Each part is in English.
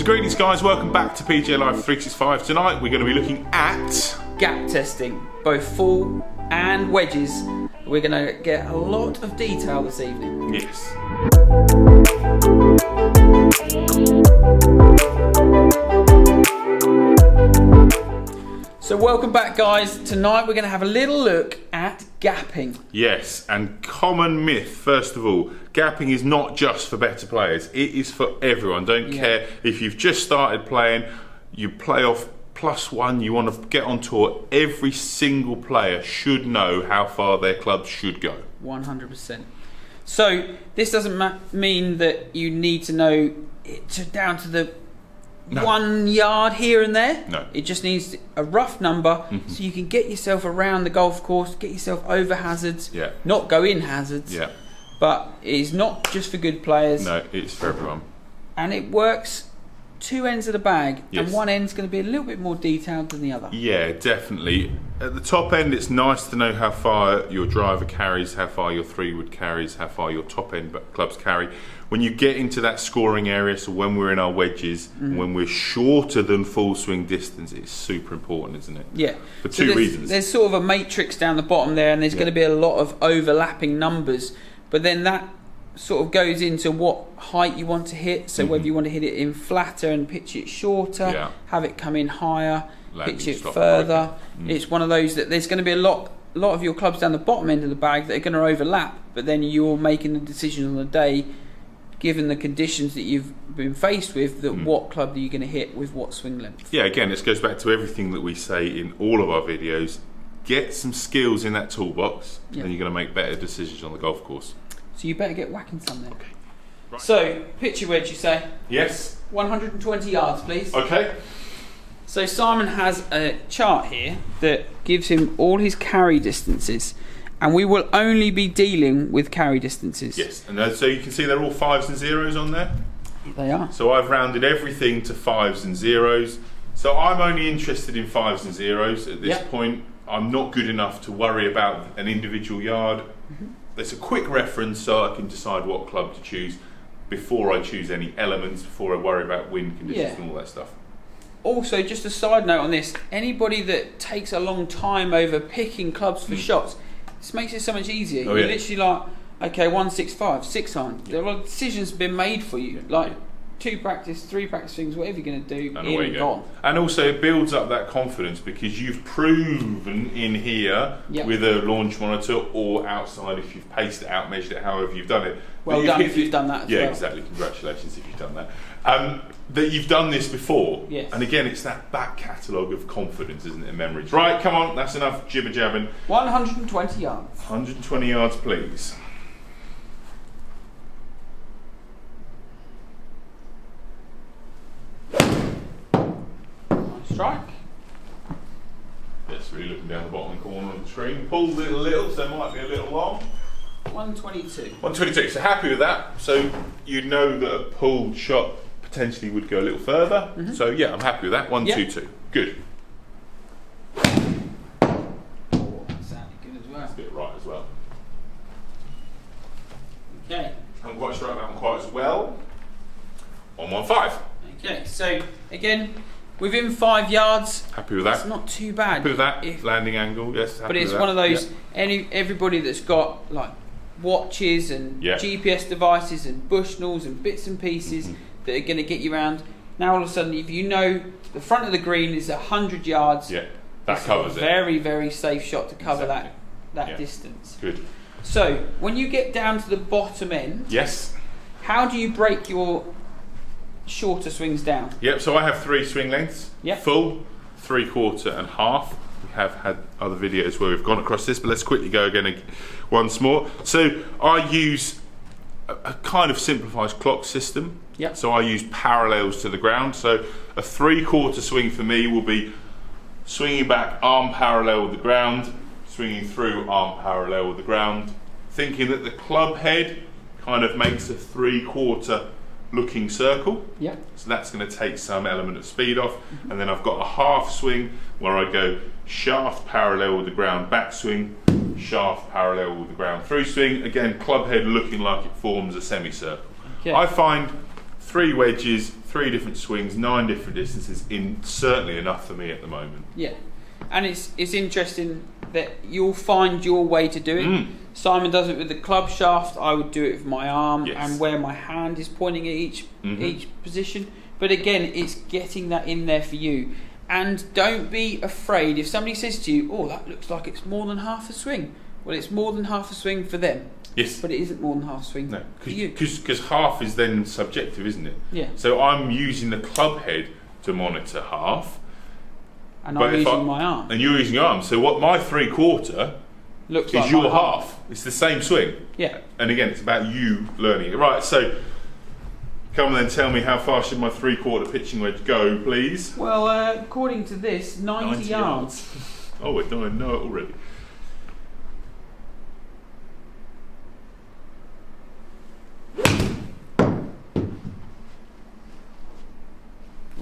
So greetings guys, welcome back to PGALife365. Tonight we're going to be looking at gap testing, both full and wedges. We're going to get a lot of detail this evening. Yes. So welcome back guys. Tonight we're going to have a little look at gapping. Yes, and common myth, first of all, gapping is not just for better players, it is for everyone. Don't care if you've just started playing, you play off +1, you want to get on tour, every single player should know how far their club should go. 100%. So this doesn't mean that you need to know it down to the 1 yard here and there. No. It just needs a rough number so you can get yourself around the golf course, get yourself over hazards, not go in hazards. Yeah. But it's not just for good players. No, it's for everyone. And it works two ends of the bag, yes. and one end's going to be a little bit more detailed than the other. Yeah, definitely. At the top end, it's nice to know how far your driver carries, how far your 3-wood carries, how far your top end clubs carry. When you get into that scoring area, so when we're in our wedges, when we're shorter than full swing distance, it's super important, isn't it? Yeah. For two reasons. There's sort of a matrix down the bottom there, and there's going to be a lot of overlapping numbers, but then that sort of goes into what height you want to hit, so whether you want to hit it in flatter and pitch it shorter, have it come in higher, pitch it further. It's one of those that there's going to be a lot of your clubs down the bottom end of the bag that are going to overlap, but then you're making the decision on the day, given the conditions that you've been faced with, that what club are you going to hit with what swing length. Yeah, again, this goes back to everything that we say in all of our videos. Get some skills in that toolbox, and you're going to make better decisions on the golf course. So you better get whacking some then. Okay. Right. So, pitch your wedge, you say? Yes. 120 yards, please. Okay. So Simon has a chart here that gives him all his carry distances, and we will only be dealing with carry distances. Yes, and so you can see they're all 5s and 0s on there. They are. So I've rounded everything to 5s and 0s. So I'm only interested in 5s and 0s at this point. I'm not good enough to worry about an individual yard. There's a quick reference so I can decide what club to choose before I choose any elements, before I worry about wind conditions and all that stuff. Also, just a side note on this, anybody that takes a long time over picking clubs for shots, this makes it so much easier. You're literally like, okay, 165, 6 iron. There are decisions been made for you, like 2 practice, 3 practice things, whatever you're going to do, in and gone. And also it builds up that confidence because you've proven in here with a launch monitor or outside if you've paced it out, measured it, however you've done it. Well done if you've done that as well. Yeah, exactly. Congratulations if you've done that. That you've done this before. Yes. And again, it's that back catalogue of confidence, isn't it, and memories. Right, come on, that's enough jibber jabbing. 120 yards. 120 yards, please. Strike. Yes, really looking down the bottom corner of the screen. Pulled it a little, so it might be a little long. 122. 122, so happy with that. So you know that a pulled shot potentially would go a little further. So yeah, I'm happy with that. 122. Good. Oh, that sounded good as well. That's a bit right as well. Okay. I'm quite sure that one quite as well. 115. Okay, so again, within 5 yards. Happy with that. It's not too bad. Happy with that. Landing angle, yes. Happy but it's with that. one of those. Everybody that's got like watches and GPS devices and Bushnells and bits and pieces that are going to get you around. Now all of a sudden, if you know the front of the green is 100 yards, that covers it. Very, very safe shot to cover that distance. Good. So when you get down to the bottom end, how do you break your shorter swings down? So I have 3 swing lengths. Full, 3/4 and half. We have had other videos where we've gone across this, but let's quickly go again once more. So I use a kind of simplified clock system. So I use parallels to the ground. So a 3/4 swing for me will be swinging back arm parallel with the ground, swinging through arm parallel with the ground, thinking that the club head kind of makes a 3/4 looking circle. So that's going to take some element of speed off. And then I've got a half swing where I go shaft parallel with the ground backswing, shaft parallel with the ground through swing. Again, club head looking like it forms a semicircle. I find 3 wedges, 3 different swings, 9 different distances, certainly enough for me at the moment. Yeah, and it's interesting that you'll find your way to do it. Simon does it with the club shaft. I would do it with my arm and where my hand is pointing at each position. But again, it's getting that in there for you. And don't be afraid if somebody says to you, "Oh, that looks like it's more than half a swing." Well, it's more than half a swing for them. Yes. But it isn't more than half a swing for you. Because half is then subjective, isn't it? Yeah. So I'm using the club head to monitor half. And I'm using my arm. And you're using your arm. So what my 3/4 looks is like your half. It's the same swing. Yeah. And again, it's about you learning it. Right, so come on then, tell me how far should my 3/4 pitching wedge go, please? Well, according to this, 90 yards. Oh, I know it already.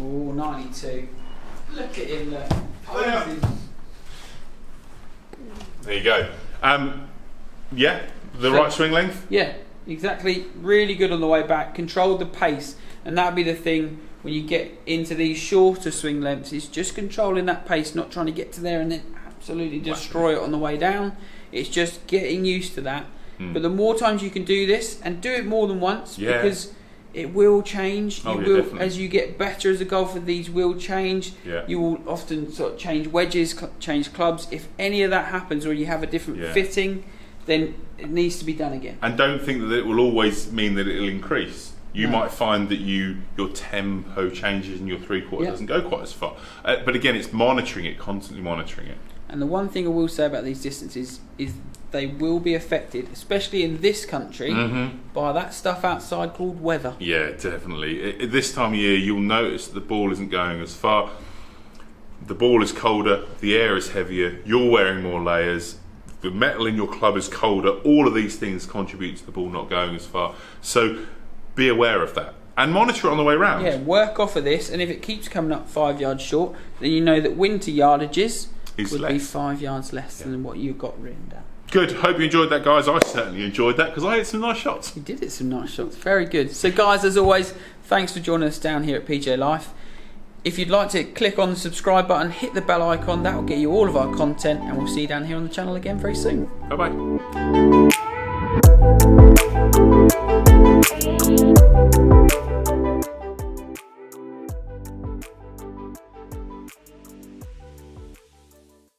Oh, 92. Look at him there. There you go. Right swing length? Yeah, exactly. Really good on the way back. Controlled the pace. And that'd be the thing when you get into these shorter swing lengths. It's just controlling that pace, not trying to get to there and then absolutely destroy it on the way down. It's just getting used to that. But the more times you can do this, and do it more than once, because it will change. As you get better as a golfer, these will change. Yeah. You will often sort of change wedges, change clubs. If any of that happens, or you have a different fitting, then it needs to be done again. And don't think that it will always mean that it'll increase. You might find that your tempo changes and your 3/4 doesn't go quite as far. But again, it's monitoring it, constantly monitoring it. And the one thing I will say about these distances is they will be affected, especially in this country, by that stuff outside called weather. Yeah, definitely. This time of year, you'll notice that the ball isn't going as far. The ball is colder, the air is heavier, you're wearing more layers, the metal in your club is colder. All of these things contribute to the ball not going as far. So be aware of that. And monitor it on the way round. Yeah, work off of this, and if it keeps coming up 5 yards short, then you know that winter yardages would be 5 yards less than what you've got written down. Good. Hope you enjoyed that, guys. I certainly enjoyed that because I hit some nice shots. You did hit some nice shots. Very good. So, guys, as always, thanks for joining us down here at PGA Life. If you'd like to click on the subscribe button, hit the bell icon. That will get you all of our content, and we'll see you down here on the channel again very soon. Bye-bye.